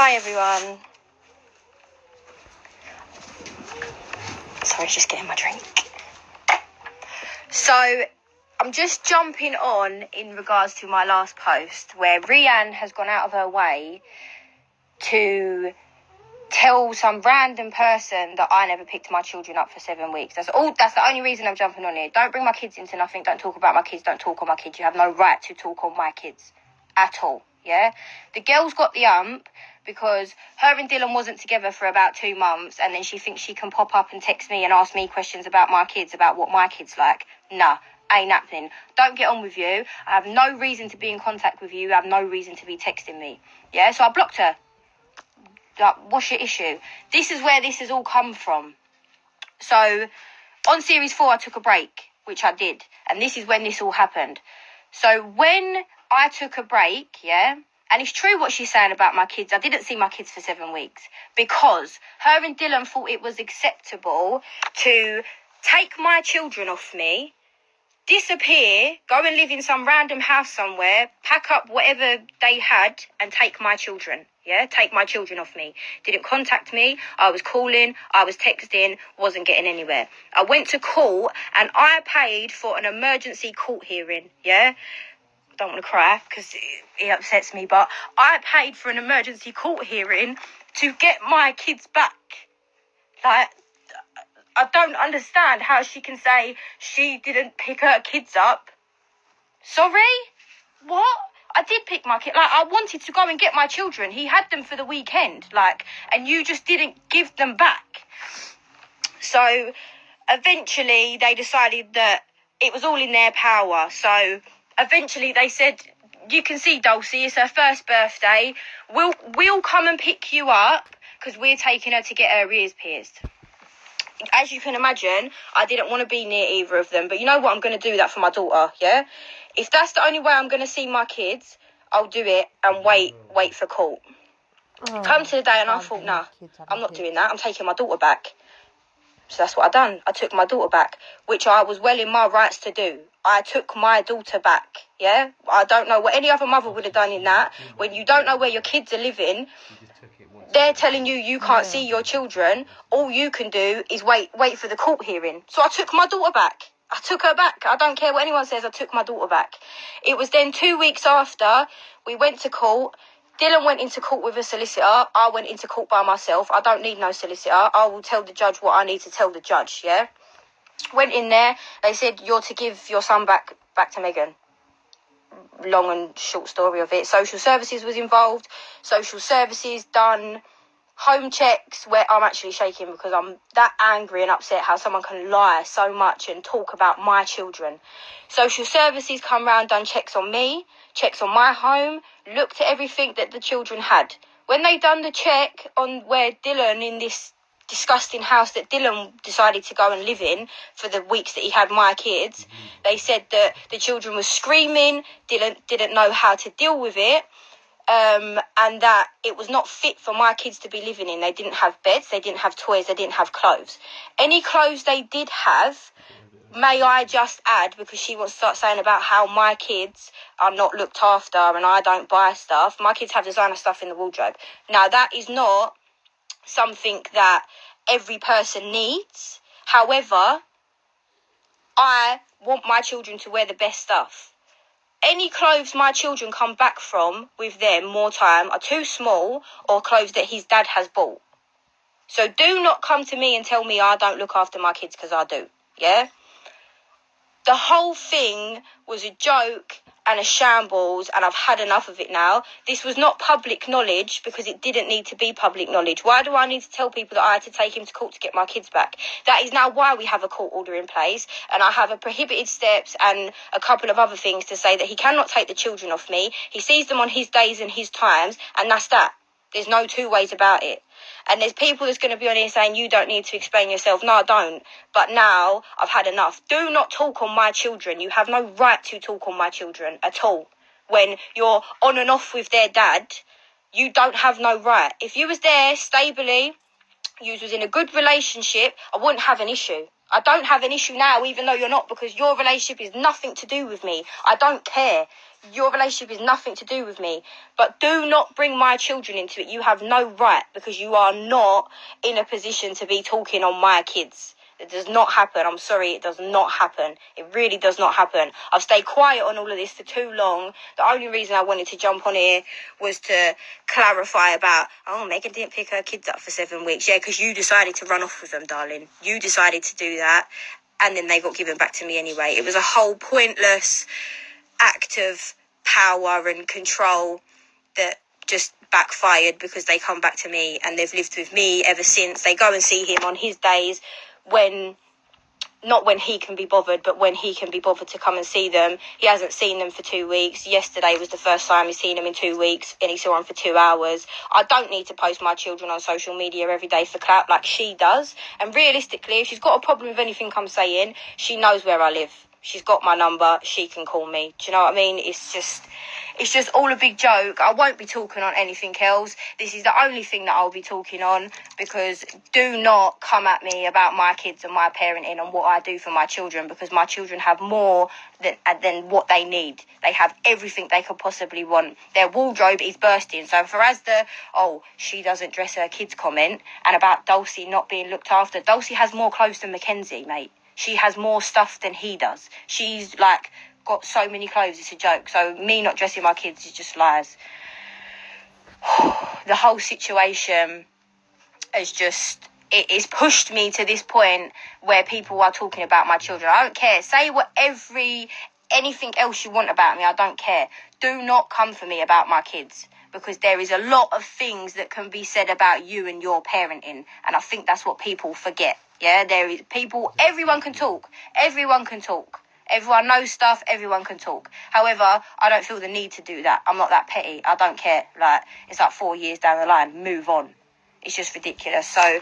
Hi everyone. Sorry, just getting my drink. So, I'm just jumping on in regards to my last post where Rianne has gone out of her way to tell some random person that I never picked my children up for 7 weeks. That's the only reason I'm jumping on here. Don't bring my kids into nothing. Don't talk about my kids. Don't talk on my kids. You have no right to talk on my kids at all. Yeah? The girl's got the ump because her and Dylan wasn't together for about 2 months, and then she thinks she can pop up and text me and ask me questions about my kids, about what my kids like. Nah, ain't happening. Don't get on with you. I have no reason to be in contact with you. I have no reason to be texting me. Yeah, so I blocked her. Like, what's your issue? This is where this has all come from. So, on Series 4, I took a break, which I did. And this is when this all happened. So, when I took a break, yeah, and it's true what she's saying about my kids. I didn't see my kids for 7 weeks because her and Dylan thought it was acceptable to take my children off me, disappear, go and live in some random house somewhere, pack up whatever they had and take my children. Yeah, take my children off me. Didn't contact me. I was calling. I was texting. Wasn't getting anywhere. I went to court and I paid for an emergency court hearing. Yeah, I don't want to cry because it upsets me, but I paid for an emergency court hearing to get my kids back. Like, I don't understand how she can say she didn't pick her kids up. Sorry? What? I did pick my kid. Like, I wanted to go and get my children. He had them for the weekend. Like, and you just didn't give them back. So, eventually, they decided that it was all in their power. So, eventually, they said, you can see Dulcie, it's her first birthday. We'll come and pick you up because we're taking her to get her ears pierced. As you can imagine, I didn't want to be near either of them. But you know what? I'm going to do that for my daughter, yeah? If that's the only way I'm going to see my kids, I'll do it and wait for court. Come to the day and I thought, nah, I'm not doing that. I'm taking my daughter back. So that's what I done. I took my daughter back, which I was well in my rights to do. I took my daughter back, yeah? I don't know what any other mother would have done in that. When you don't know where your kids are living, they're telling you can't see your children. All you can do is wait for the court hearing. So I took my daughter back. I took her back. I don't care what anyone says. I took my daughter back. It was then 2 weeks after we went to court. Dylan went into court with a solicitor. I went into court by myself. I don't need no solicitor. I will tell the judge what I need to tell the judge, yeah? Went in there. They said, you're to give your son back to Megan. Long and short story of it. Social services was involved. Social services done home checks, where I'm actually shaking because I'm that angry and upset how someone can lie so much and talk about my children. Social services come round, done checks on me, checks on my home, looked at everything that the children had. When they done the check on where Dylan, in this disgusting house that Dylan decided to go and live in for the weeks that he had my kids, they said that the children were screaming, Dylan didn't know how to deal with it, and that it was not fit for my kids to be living in. They didn't have beds, they didn't have toys, they didn't have clothes. Any clothes they did have, may I just add, because she wants to start saying about how my kids are not looked after and I don't buy stuff. My kids have designer stuff in the wardrobe. Now, that is not something that every person needs. However, I want my children to wear the best stuff. Any clothes my children come back from with them more time are too small, or clothes that his dad has bought. So do not come to me and tell me I don't look after my kids, because I do, yeah? The whole thing was a joke and a shambles, and I've had enough of it now. This was not public knowledge because it didn't need to be public knowledge. Why do I need to tell people that I had to take him to court to get my kids back? That is now why we have a court order in place, and I have a prohibited steps and a couple of other things to say that he cannot take the children off me. He sees them on his days and his times, and that's that. There's no two ways about it. And there's people that's going to be on here saying, you don't need to explain yourself. No, I don't. But now I've had enough. Do not talk on my children. You have no right to talk on my children at all. When you're on and off with their dad, you don't have no right. If you was there stably, you was in a good relationship, I wouldn't have an issue. I don't have an issue now, even though you're not, because your relationship is nothing to do with me. I don't care. your relationship is nothing to do with me. But do not bring my children into it. You have no right, because you are not in a position to be talking on my kids. It does not happen. I'm sorry, it does not happen. It really does not happen. I've stayed quiet on all of this for too long. The only reason I wanted to jump on here was to clarify about, Megan didn't pick her kids up for 7 weeks. Yeah, because you decided to run off with them, darling. You decided to do that, and then they got given back to me anyway. It was a whole pointless act of power and control that just backfired, because they come back to me and they've lived with me ever since. They go and see him on his days, not when he can be bothered, but when he can be bothered to come and see them. He hasn't seen them for 2 weeks. Yesterday was the first time he's seen them in 2 weeks, and he saw them for 2 hours. I don't need to post my children on social media every day for clout like she does. And realistically, if she's got a problem with anything I'm saying, she knows where I live. She's got my number. She can call me. Do you know what I mean? It's just all a big joke. I won't be talking on anything else. This is the only thing that I'll be talking on, because do not come at me about my kids and my parenting and what I do for my children, because my children have more than what they need. They have everything they could possibly want. Their wardrobe is bursting. So for as the, she doesn't dress her kids comment, and about Dulcie not being looked after, Dulcie has more clothes than Mackenzie, mate. She has more stuff than he does. She's got so many clothes, it's a joke. So me not dressing my kids is just lies. The whole situation is it's pushed me to this point where people are talking about my children. I don't care. Say anything else you want about me, I don't care. Do not come for me about my kids, because there is a lot of things that can be said about you and your parenting, and I think that's what people forget. Yeah, there is everyone can talk. Everyone can talk. Everyone knows stuff. Everyone can talk. However, I don't feel the need to do that. I'm not that petty. I don't care. It's 4 years down the line. Move on. It's just ridiculous. So